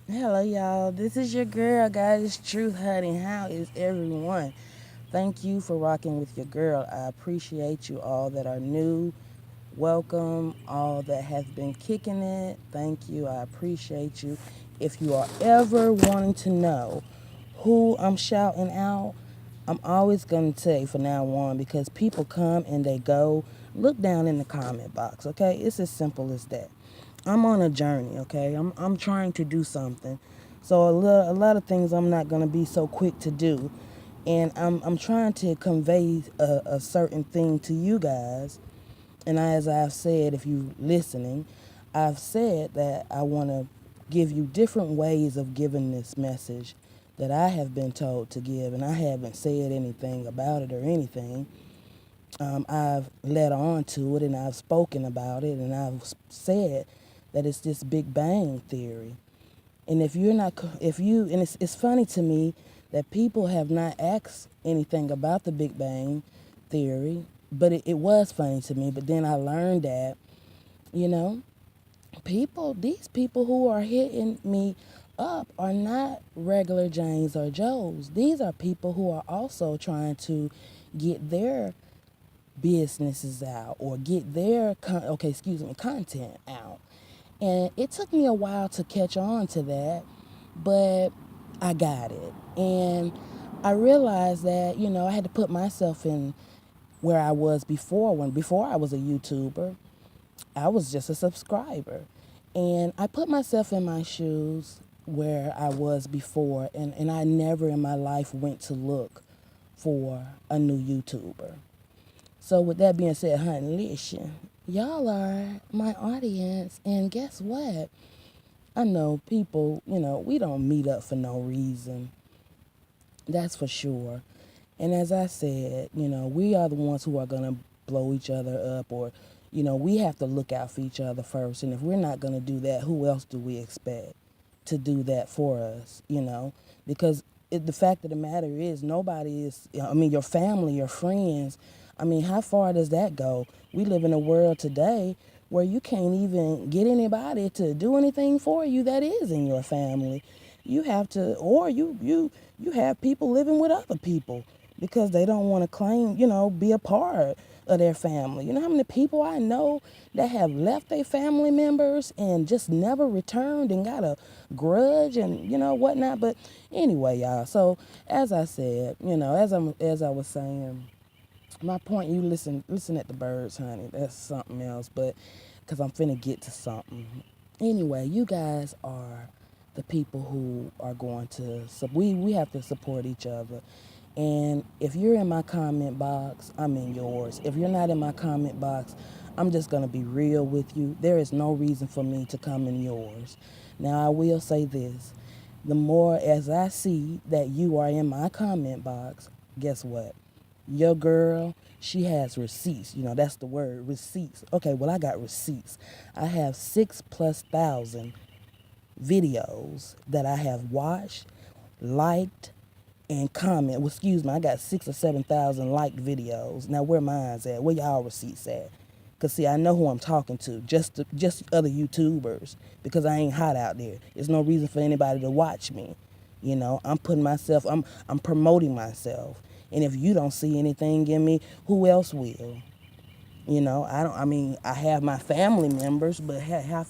Hello, y'all. This is your girl, Goddess Truth Honey. How is everyone? Thank you for rocking with your girl. I appreciate you all that are new. Welcome, all that have been kicking it. Thank you. I appreciate you. If you are ever wanting to know who I'm shouting out, I'm always going to say from now on because people come and they go. Look down in the comment box, okay? It's as simple as that. I'm on a journey, okay? I'm trying to do something. So a lot of things I'm not going to be so quick to do. And I'm trying to convey a certain thing to you guys. And as I've said, if you're listening, I've said that I want to give you different ways of giving this message that I have been told to give, and I haven't said anything about it or anything. I've led on to it and I've spoken about it and I've said that it's this Big Bang theory. And if you're not, if you, and it's funny to me that people have not asked anything about the Big Bang theory, but it was funny to me. But then I learned that, you know, these people who are hitting me up are not regular Janes or Joes. These are people who are also trying to get their businesses out or get their content out. And it took me a while to catch on to that, but I got it. And I realized that, I had to put myself in where I was before I was a YouTuber. I was just a subscriber. And I put myself in my shoes where I was before, and I never in my life went to look for a new YouTuber. So with that being said, honey, listen, y'all are my audience, and guess what? I know people, we don't meet up for no reason. That's for sure. And as I said, we are the ones who are gonna blow each other up, or, we have to look out for each other first. And if we're not gonna do that, who else do we expect to do that for us? Because the fact of the matter is, nobody is. I mean, your family, your friends. I mean, how far does that go? We live in a world today where you can't even get anybody to do anything for you that is in your family. You have to, or you have people living with other people because they don't want to claim, be a part of their family. You know how many people I know that have left their family members and just never returned and got a grudge and whatnot. But anyway, y'all. So as I said, as I was saying, my point. You listen at the birds, honey. That's something else. But because I'm finna get to something. Anyway, you guys are the people who are going to. So we have to support each other. And if you're in my comment box, I'm in yours. If you're not in my comment box, I'm just going to be real with you. There is no reason for me to come in yours. Now, I will say this. The more as I see that you are in my comment box, guess what? Your girl, she has receipts. That's the word, receipts. Okay, well, I got receipts. I have 6,000+ videos that I have watched, liked, and comment. Well, excuse me, I got 6 or 7,000 liked videos. Now where mine's at? Where y'all receipts at? Cause see, I know who I'm talking to. Just other YouTubers. Because I ain't hot out there. There's no reason for anybody to watch me. I'm putting myself. I'm promoting myself. And if you don't see anything in me, who else will? I don't. I mean, I have my family members, but how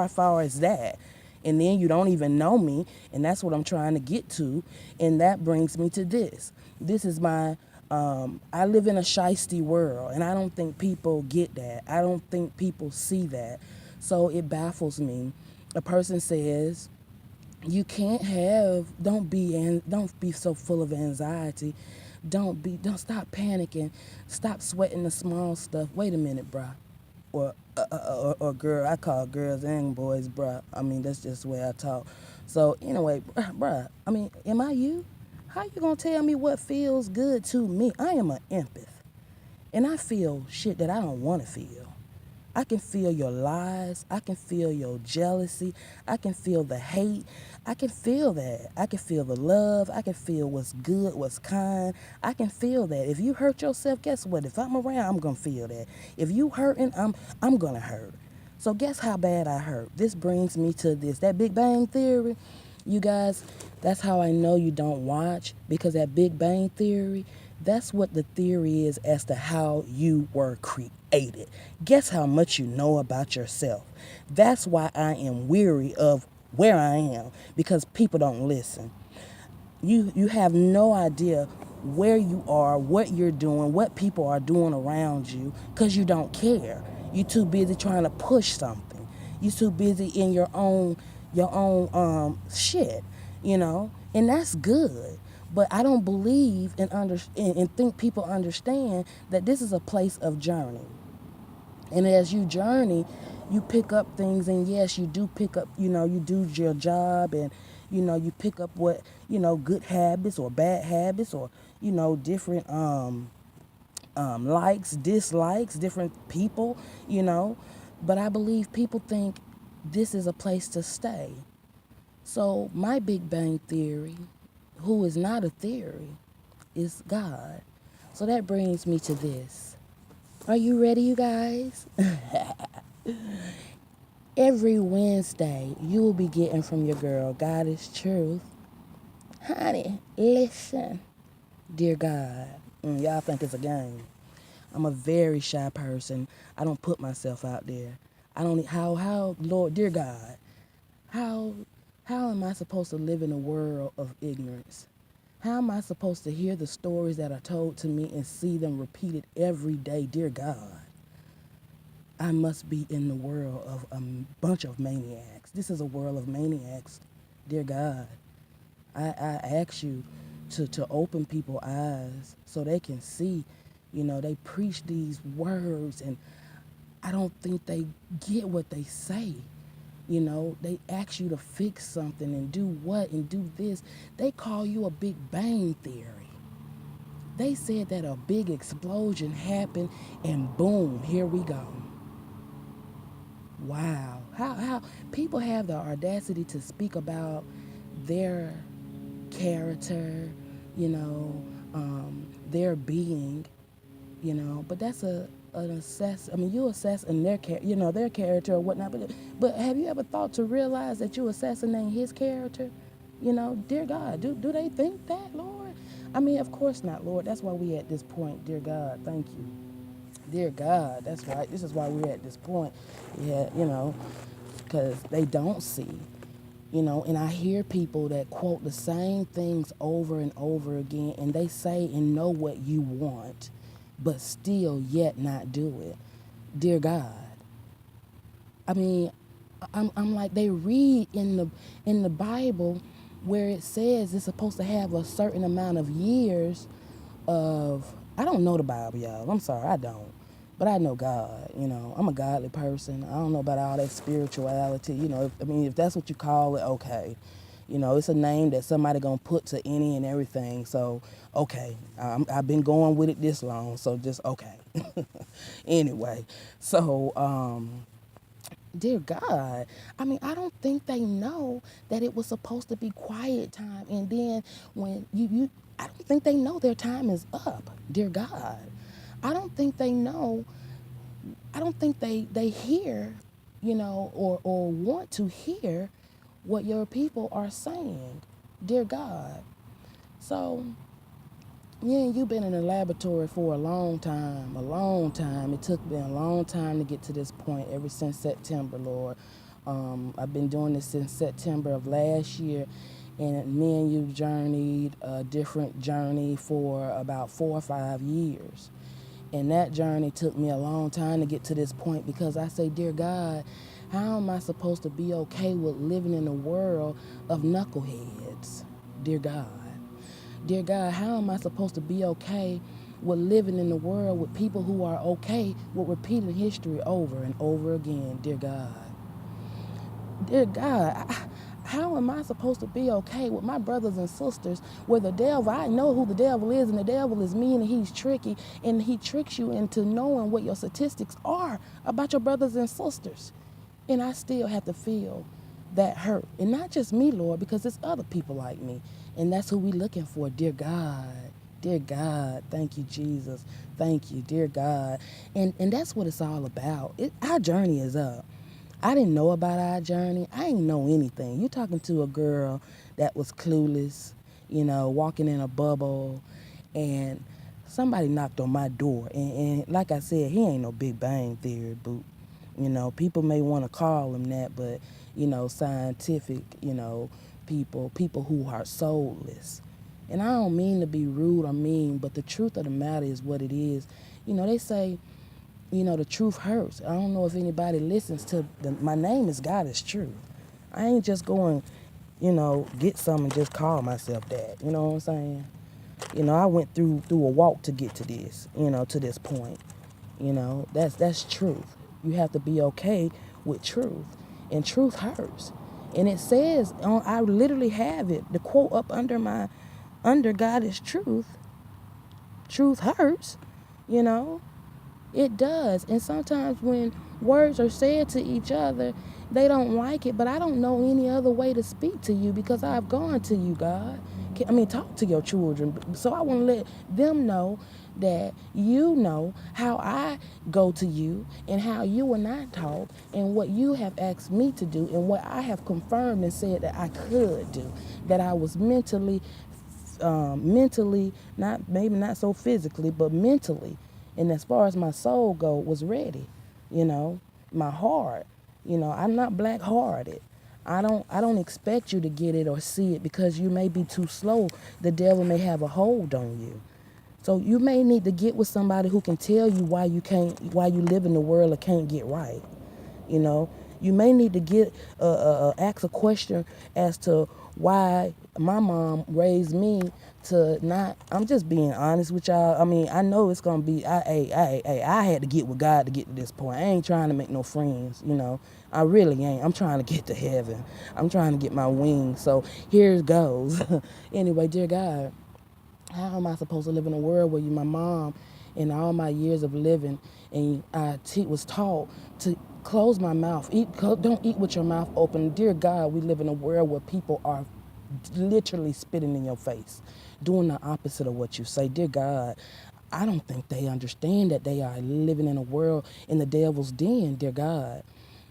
far is that? And then you don't even know me, and that's what I'm trying to get to. And that brings me to this. This is my. I live in a shisty world, and I don't think people get that. I don't think people see that. So it baffles me. A person says, you can't have don't be so full of anxiety, don't stop panicking, stop sweating the small stuff. Wait a minute, bruh. Or girl. I call girls and boys bruh. I mean, that's just the way I talk. So anyway, bruh, I mean, am I you? How you gonna tell me what feels good to me? I am an empath, and I feel shit that I don't want to feel. I can feel your lies. I can feel your jealousy. I can feel the hate. I can feel that. I can feel the love. I can feel what's good, what's kind. I can feel that. If you hurt yourself, guess what? If I'm around, I'm gonna feel that. If you hurting, I'm gonna hurt. So guess how bad I hurt? This brings me to this. That Big Bang Theory, you guys, that's how I know you don't watch, because that Big Bang Theory, that's what the theory is as to how you were created. Guess how much you know about yourself. That's why I am weary of where I am, because people don't listen. You have no idea where you are, what you're doing, what people are doing around you, because you don't care. You're too busy trying to push something. You're too busy in your own shit, and that's good. But I don't believe and think people understand that this is a place of journey. And as you journey, you pick up things, and yes, you do pick up, you do your job, and, you pick up what, good habits or bad habits, or, different likes, dislikes, different people, you know. But I believe people think this is a place to stay. So my Big Bang Theory, who is not a theory, is God. So that brings me to this. Are you ready, you guys? Every Wednesday, you will be getting from your girl, God is Truth. Honey, listen. Dear God. Y'all think it's a game. I'm a very shy person. I don't put myself out there. I don't, Lord, dear God, how, how am I supposed to live in a world of ignorance? How am I supposed to hear the stories that are told to me and see them repeated every day, dear God? I must be in the world of a bunch of maniacs. This is a world of maniacs, dear God. I ask you to open people's eyes so they can see. They preach these words, and I don't think they get what they say. They ask you to fix something and do what and do this. They call you a Big Bang Theory. They said that a big explosion happened, and boom, here we go. Wow. How people have the audacity to speak about their character, you know, their being, but that's an assess. I mean, you assess in their character or whatnot. But have you ever thought to realize that you assassinate his character? Dear God, do they think that, Lord? I mean, of course not, Lord. That's why we at this point, dear God. Thank you. Dear God, that's right. This is why we're at this point. Yeah, because they don't see, and I hear people that quote the same things over and over again, and they say and know what you want, but still yet not do it. Dear God. I mean, I'm like, they read in the Bible where it says it's supposed to have a certain amount of years of, I don't know the Bible, y'all. I'm sorry, I don't. But I know God, I'm a godly person. I don't know about all that spirituality, if that's what you call it, okay. It's a name that somebody gonna put to any and everything. So, okay, I've been going with it this long, so just okay. Anyway, so dear God, I mean, I don't think they know that it was supposed to be quiet time, and then when I don't think they know their time is up. Dear God, I don't think they know. I don't think they hear, or want to hear what your people are saying. Dear God. So, yeah, you've been in the laboratory for a long time, a long time. It took me a long time to get to this point, ever since September, Lord. I've been doing this since September of last year, and me and you journeyed a different journey for about 4 or 5 years. And that journey took me a long time to get to this point, because I say, dear God, how am I supposed to be okay with living in a world of knuckleheads? Dear God. Dear God, how am I supposed to be okay with living in the world with people who are okay with repeating history over and over again? Dear God. Dear God, how am I supposed to be okay with my brothers and sisters where the devil, I know who the devil is, and the devil is mean, and he's tricky, and he tricks you into knowing what your statistics are about your brothers and sisters. And I still have to feel that hurt. And not just me, Lord, because it's other people like me. And that's who we looking for, dear God. Dear God, thank you, Jesus. Thank you, dear God. And that's what it's all about. Our journey is up. I didn't know about our journey. I ain't know anything. You talking to a girl that was clueless, walking in a bubble, and somebody knocked on my door. And like I said, he ain't no Big Bang Theory boot. People may want to call him that, but scientific, people who are soulless. And I don't mean to be rude or mean, but the truth of the matter is what it is. They say, the truth hurts. I don't know if anybody listens to my name is God is Truth. I ain't just going, get some and just call myself that. You know what I'm saying? I went through a walk to get to this, to this point. That's truth. You have to be okay with truth. And truth hurts. And it says, I literally have it, the quote up under God is Truth. Truth hurts, you know. It does. And sometimes when words are said to each other, they don't like it. But I don't know any other way to speak to you because I've gone to you, God. Talk to your children. So I want to let them know that you know how I go to you and how you and I talk and what you have asked me to do and what I have confirmed and said that I could do. That I was mentally, not maybe not so physically, but mentally, and as far as my soul go, was ready. My heart. I'm not black hearted. I don't expect you to get it or see it because you may be too slow. The devil may have a hold on you. So you may need to get with somebody who can tell you why you live in the world or can't get right. You know, you may need to ask a question as to why my mom raised me to not. I'm just being honest with y'all. I know it's gonna be. I had to get with God to get to this point. I ain't trying to make no friends. I really ain't. I'm trying to get to heaven. I'm trying to get my wings. So here it goes. Anyway, dear God, how am I supposed to live in a world where you, my mom, in all my years of living, and was taught to close my mouth, don't eat with your mouth open. Dear God, we live in a world where people are literally spitting in your face, doing the opposite of what you say. Dear God, I don't think they understand that they are living in a world in the devil's den, dear God.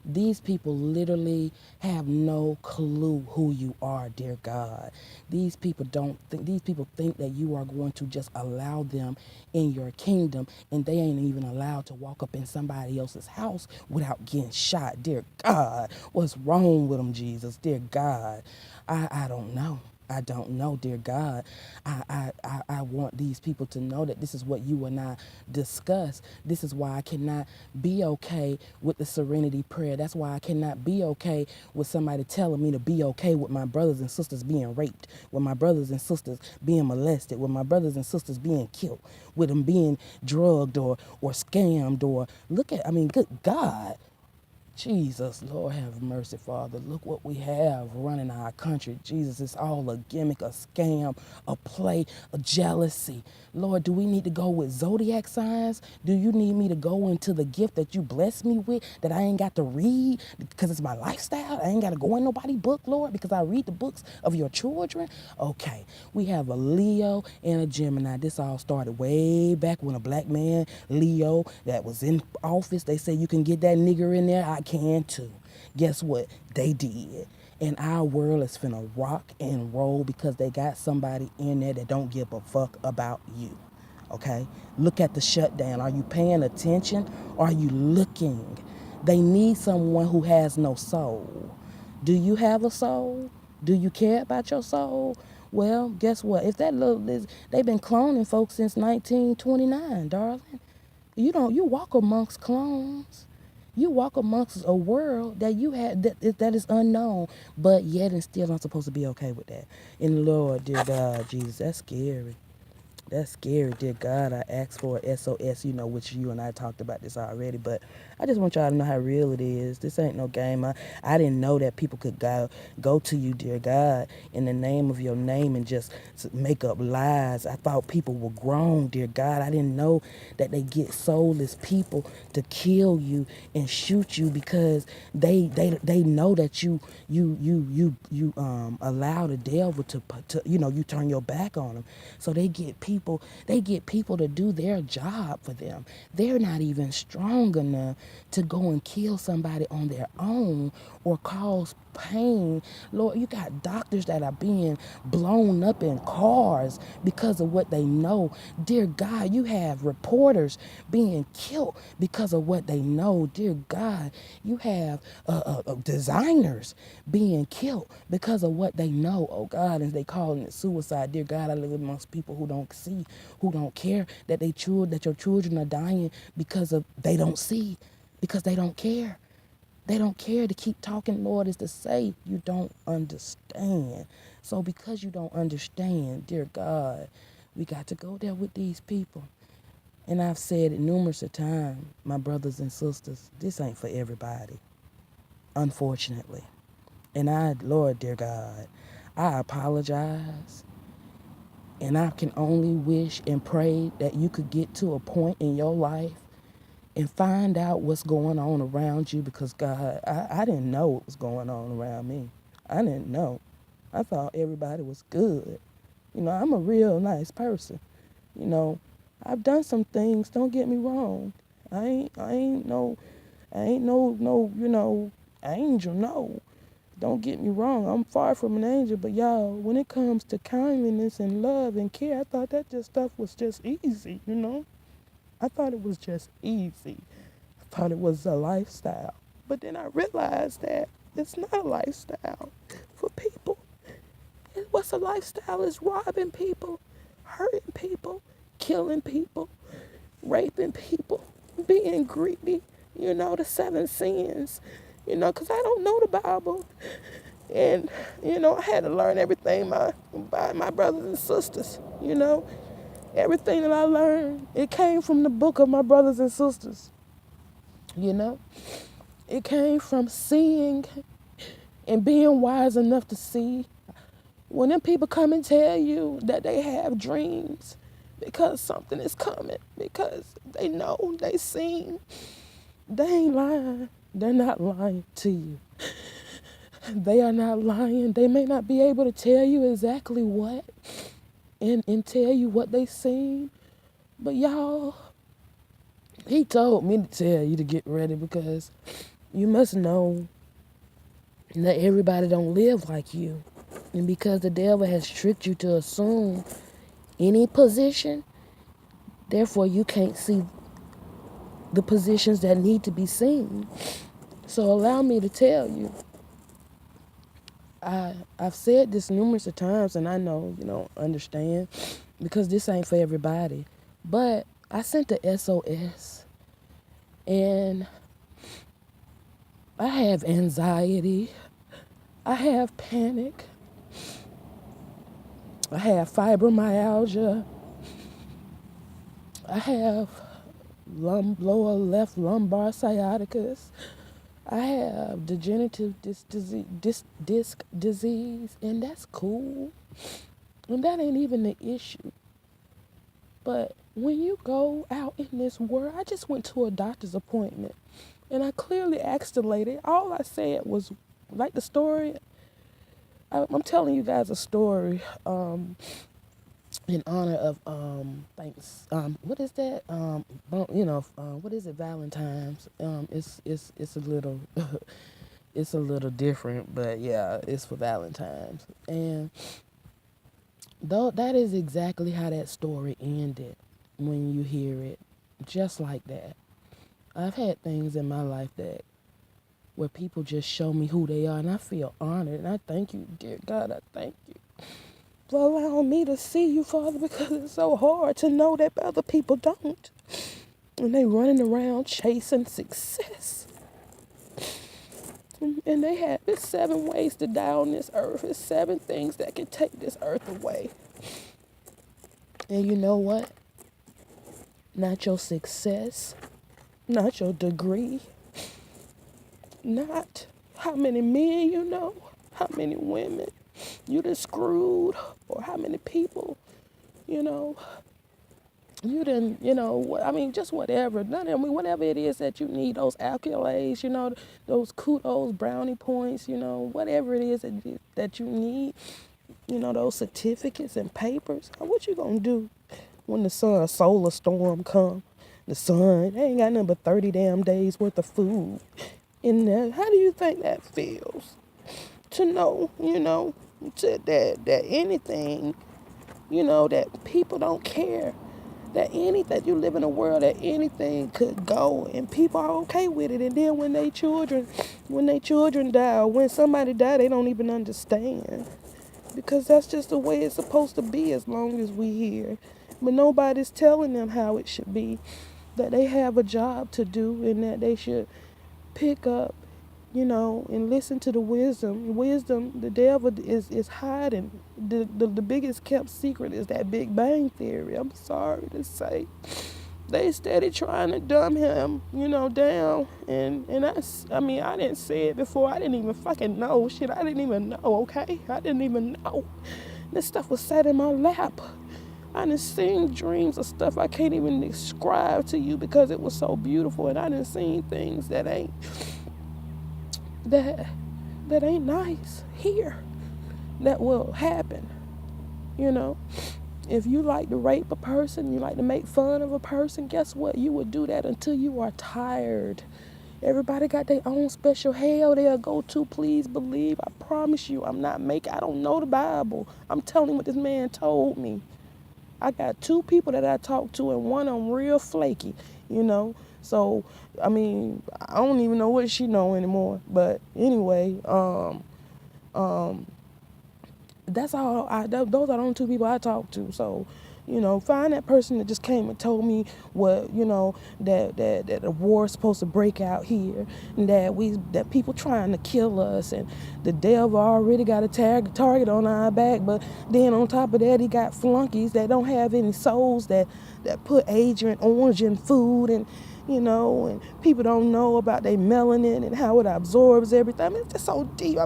These people literally have no clue who you are, dear God. These people think that you are going to just allow them in your kingdom and they ain't even allowed to walk up in somebody else's house without getting shot. Dear God, what's wrong with them, Jesus? Dear God, I don't know. I don't know, dear God. I want these people to know that this is what you and I discuss. This is why I cannot be okay with the serenity prayer. That's why I cannot be okay with somebody telling me to be okay with my brothers and sisters being raped, with my brothers and sisters being molested, with my brothers and sisters being killed, with them being drugged or scammed or good God. Jesus, Lord have mercy, Father. Look what we have running our country. Jesus, it's all a gimmick, a scam, a play, a jealousy. Lord, do we need to go with zodiac signs? Do you need me to go into the gift that you blessed me with that I ain't got to read because it's my lifestyle? I ain't got to go in nobody's book, Lord, because I read the books of your children? Okay, we have a Leo and a Gemini. This all started way back when a black man, Leo, that was in office, they said you can get that nigger in there. I can too. Guess what? They did. And our world is finna rock and roll because they got somebody in there that don't give a fuck about you. Okay? Look at the shutdown. Are you paying attention? Or are you looking? They need someone who has no soul. Do you have a soul? Do you care about your soul? Well, guess what? If that they've been cloning folks since 1929, darling. You walk amongst clones. You walk amongst a world that you had that is unknown, but yet and still I'm supposed to be okay with that. And Lord, dear God, Jesus, that's scary. That's scary, dear God. I asked for a SOS, which you and I talked about this already, but I just want y'all to know how real it is. This ain't no game. I didn't know that people could go to you, dear God, in the name of your name and just make up lies. I thought people were grown, dear God. I didn't know that they get soulless people to kill you and shoot you because they know that you allow the devil to you turn your back on them. So they get people people, they get people to do their job for them. They're not even strong enough to go and kill somebody on their own or cause pain. Lord, you got doctors that are being blown up in cars because of what they know. Dear God, you have reporters being killed because of what they know. Dear God, you have designers being killed because of what they know. Oh God, and they calling it suicide. Dear God, I live amongst people who don't see, who don't care that that your children are dying because of they don't see, because they don't care. They don't care. To keep talking, Lord, is to say you don't understand. So because you don't understand, dear God, we got to go there with these people. And I've said it numerous of times, my brothers and sisters, this ain't for everybody, unfortunately. And Lord, dear God, I apologize. And I can only wish and pray that you could get to a point in your life and find out what's going on around you, because God, I didn't know what was going on around me. I didn't know. I thought everybody was good. You know, I'm a real nice person. You know, I've done some things, don't get me wrong. I ain't no, angel, no. Don't get me wrong, I'm far from an angel, but y'all, when it comes to kindness and love and care, I thought that just stuff was just easy, you know? I thought it was just easy. I thought it was a lifestyle. But then I realized that it's not a lifestyle for people. And what's a lifestyle is robbing people, hurting people, killing people, raping people, being greedy, the 7 sins, because I don't know the Bible. And, I had to learn everything by my brothers and sisters, Everything that I learned, it came from the book of my brothers and sisters, It came from seeing and being wise enough to see. When them people come and tell you that they have dreams because something is coming, because they know, they seen, they ain't lying. They're not lying to you. They are not lying. They may not be able to tell you exactly what and tell you what they seen. But y'all, he told me to tell you to get ready, because you must know that everybody don't live like you. And because the devil has tricked you to assume any position, therefore you can't see the positions that need to be seen. So allow me to tell you, I've said this numerous of times, and I know you don't understand because this ain't for everybody. But I sent the SOS, and I have anxiety, I have panic, I have fibromyalgia, I have lower left lumbar sciaticus, I have degenerative disc disease, and that's cool. And that ain't even the issue. But when you go out in this world, I just went to a doctor's appointment, and I clearly asked the lady. All I said was, like the story, I'm telling you guys a story in honor of thanks. What is that? What is it? Valentine's. It's a little it's a little different, but yeah, it's for Valentine's. And though that is exactly how that story ended when you hear it, just like that. I've had things in my life that where people just show me who they are, and I feel honored, and I thank you, dear God, I thank you for allowing me to see you, Father, because it's so hard to know that other people don't. And they running around chasing success. And they have, it's 7 ways to die on this earth. It's 7 things that can take this earth away. And you know what? Not your success, not your degree, not how many men you know, how many women you done screwed, or how many people, you done, just whatever. Whatever it is that you need, those accolades, those kudos, brownie points, whatever it is that you need, those certificates and papers. What you gonna do when the solar storm come, the sun, they ain't got nothing but 30 damn days worth of food in there. How do you think that feels? To know, that anything, that people don't care. That you live in a world that anything could go and people are okay with it. And then when they children die or when somebody die, they don't even understand. Because that's just the way it's supposed to be as long as we here. But nobody's telling them how it should be. That they have a job to do and that they should pick up, and listen to the wisdom. Wisdom, the devil is hiding. The biggest kept secret is that Big Bang Theory. I'm sorry to say. They steady trying to dumb him, down. And I didn't say it before. I didn't even fucking know. Shit, I didn't even know, okay? I didn't even know. This stuff was sat in my lap. I done seen dreams of stuff I can't even describe to you because it was so beautiful. And I done seen things that ain't nice here. That will happen. If you like to rape a person, you like to make fun of a person, guess what? You would do that until you are tired. Everybody got their own special hell they'll go to. Please believe. I promise you, I don't know the Bible. I'm telling you what this man told me. I got 2 people that I talked to, and one of them real flaky, So, I don't even know what she know anymore. But anyway, that's all. Those are the only 2 people I talked to. So, find that person that just came and told me what, that a war is supposed to break out here, and that people trying to kill us, and the devil already got a target on our back. But then on top of that, he got flunkies that don't have any souls that put Agent Orange in food, and and people don't know about their melanin and how it absorbs everything. It's just so deep.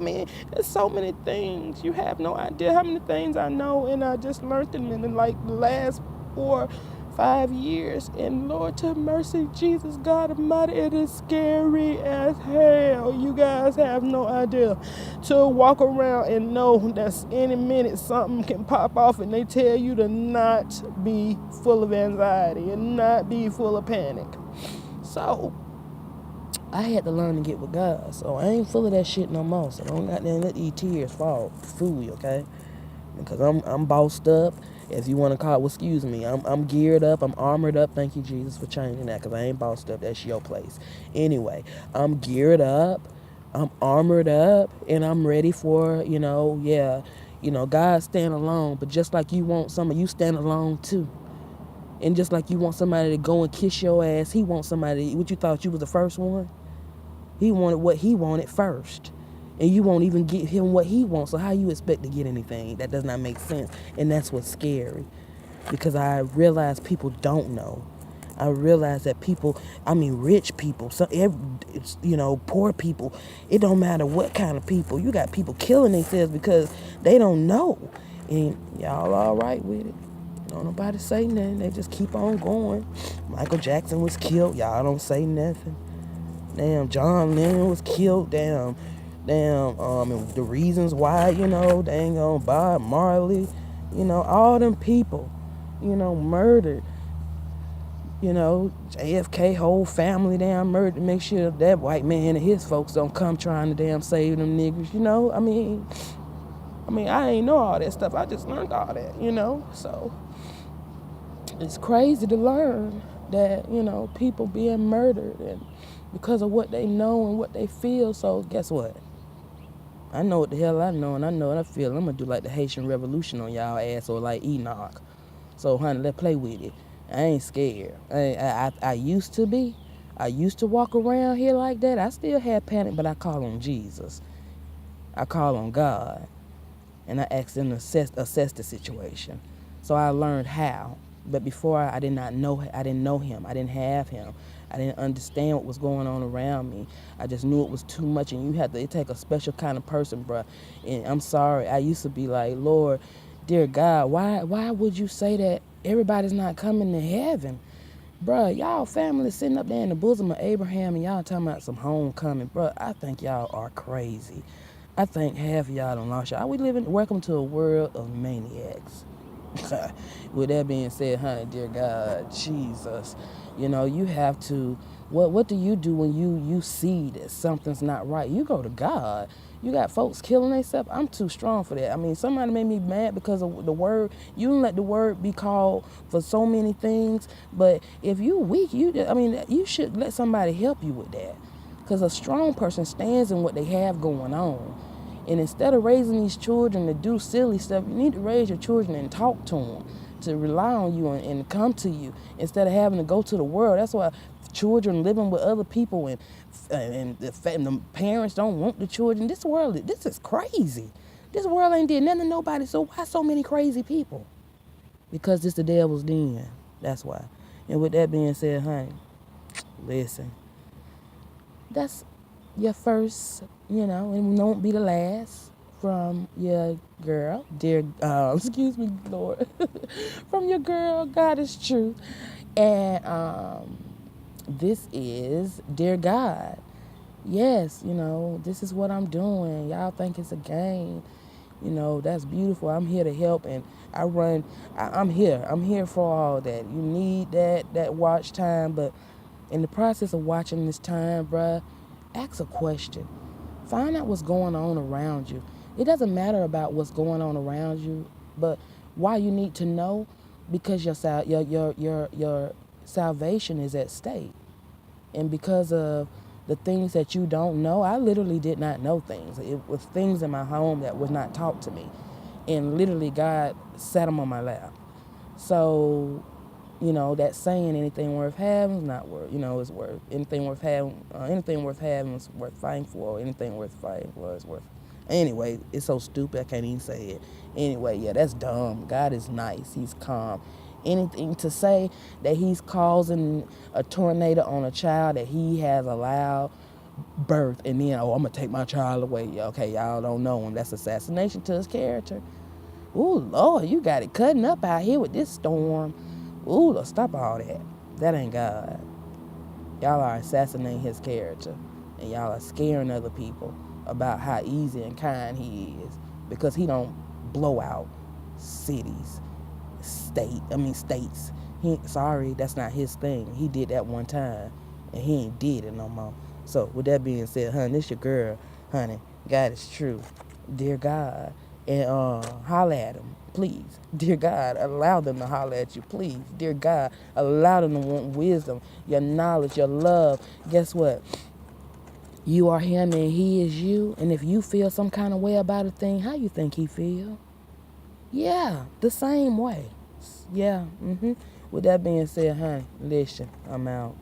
There's so many things. You have no idea how many things I know, and I just learned them in like the last 4-5 years. And Lord, to mercy, Jesus, God Almighty, it is scary as hell. You guys have no idea. To walk around and know that any minute something can pop off, and they tell you to not be full of anxiety and not be full of panic. So, I had to learn to get with God. So, I ain't full of that shit no more. So, don't goddamn let these tears fool you, okay? Because I'm bossed up, if you want to call it. Well, excuse me. I'm geared up. I'm armored up. Thank you, Jesus, for changing that. Because I ain't bossed up. That's your place. Anyway, I'm geared up. I'm armored up. And I'm ready for, God stand alone. But just like you want some of you stand alone, too. And just like you want somebody to go and kiss your ass, he wants somebody. What, you thought you was the first one? He wanted what he wanted first. And you won't even give him what he wants. So how you expect to get anything? That does not make sense. And that's what's scary. Because I realize people don't know. I realize that people, rich people, poor people, it don't matter what kind of people. You got people killing themselves because they don't know. And y'all all right with it. Don't nobody say nothing. They just keep on going. Michael Jackson was killed. Y'all don't say nothing. Damn, John Lennon was killed. Damn, and the reasons why, dang on Bob Marley, all them people, murdered. JFK whole family damn murdered to make sure that white man and his folks don't come trying to damn save them niggers. I ain't know all that stuff. I just learned all that, So it's crazy to learn that, people being murdered and because of what they know and what they feel. So guess what? I know what the hell I know, and I know what I feel. I'm going to do like the Haitian Revolution on y'all ass, or like Enoch. So, honey, let's play with it. I ain't scared. I used to be. I used to walk around here like that. I still had panic, but I call on Jesus. I call on God. And I asked him to assess the situation. So I learned how. But before, I didn't know him. I didn't have him. I didn't understand what was going on around me. I just knew it was too much, and it take a special kind of person, bruh. And I'm sorry, I used to be like, Lord, dear God, why would you say that everybody's not coming to heaven? Bruh, y'all family sitting up there in the bosom of Abraham, and y'all talking about some homecoming. Bruh, I think y'all are crazy. I think half of y'all done lost y'all. Welcome to a world of maniacs. With that being said, honey, dear God, Jesus, you have to. What do you do when you see that something's not right? You go to God. You got folks killing themselves. I'm too strong for that. I mean, somebody made me mad because of the word. You don't let the word be called for so many things. But if you weak, you should let somebody help you with that. Because a strong person stands in what they have going on. And instead of raising these children to do silly stuff, you need to raise your children and talk to them, to rely on you and come to you instead of having to go to the world. That's why children living with other people and the parents don't want the children. This is crazy. This world ain't did nothing to nobody, so why so many crazy people? Because it's the devil's den. That's why. And with that being said, honey, listen. That's your first, and won't be the last from your girl, dear, excuse me, Lord, from your girl, God is truth. And this is Dear God. Yes, this is what I'm doing. Y'all think it's a game. That's beautiful. I'm here to help, and I'm here. I'm here for all that. You need that watch time, but in the process of watching this time, bruh, ask a question. Find out what's going on around you. It doesn't matter about what's going on around you, but why you need to know, because your salvation is at stake. And because of the things that you don't know, I literally did not know things. It was things in my home that was not taught to me. And literally God sat them on my lap. So that saying, anything worth having is not worth, is worth, anything worth having is worth fighting for, or anything worth fighting for is worth. Anyway, it's so stupid I can't even say it. Anyway, yeah, that's dumb. God is nice. He's calm. Anything to say that he's causing a tornado on a child that he has allowed birth, and then, I'm going to take my child away. Okay, y'all don't know him. That's assassination to his character. Ooh, Lord, you got it cutting up out here with this storm. Ooh, stop all that. That ain't God. Y'all are assassinating his character. And y'all are scaring other people about how easy and kind he is. Because he don't blow out cities, states. Sorry, that's not his thing. He did that one time. And he ain't did it no more. So, with that being said, honey, this your girl. Honey, God is true. Dear God. And holler at them, please. Dear God, allow them to holler at you, please. Dear God, allow them to want wisdom, your knowledge, your love. Guess what? You are him and he is you. And if you feel some kind of way about a thing, how you think he feel? Yeah, the same way. Yeah. With that being said, honey, listen, I'm out.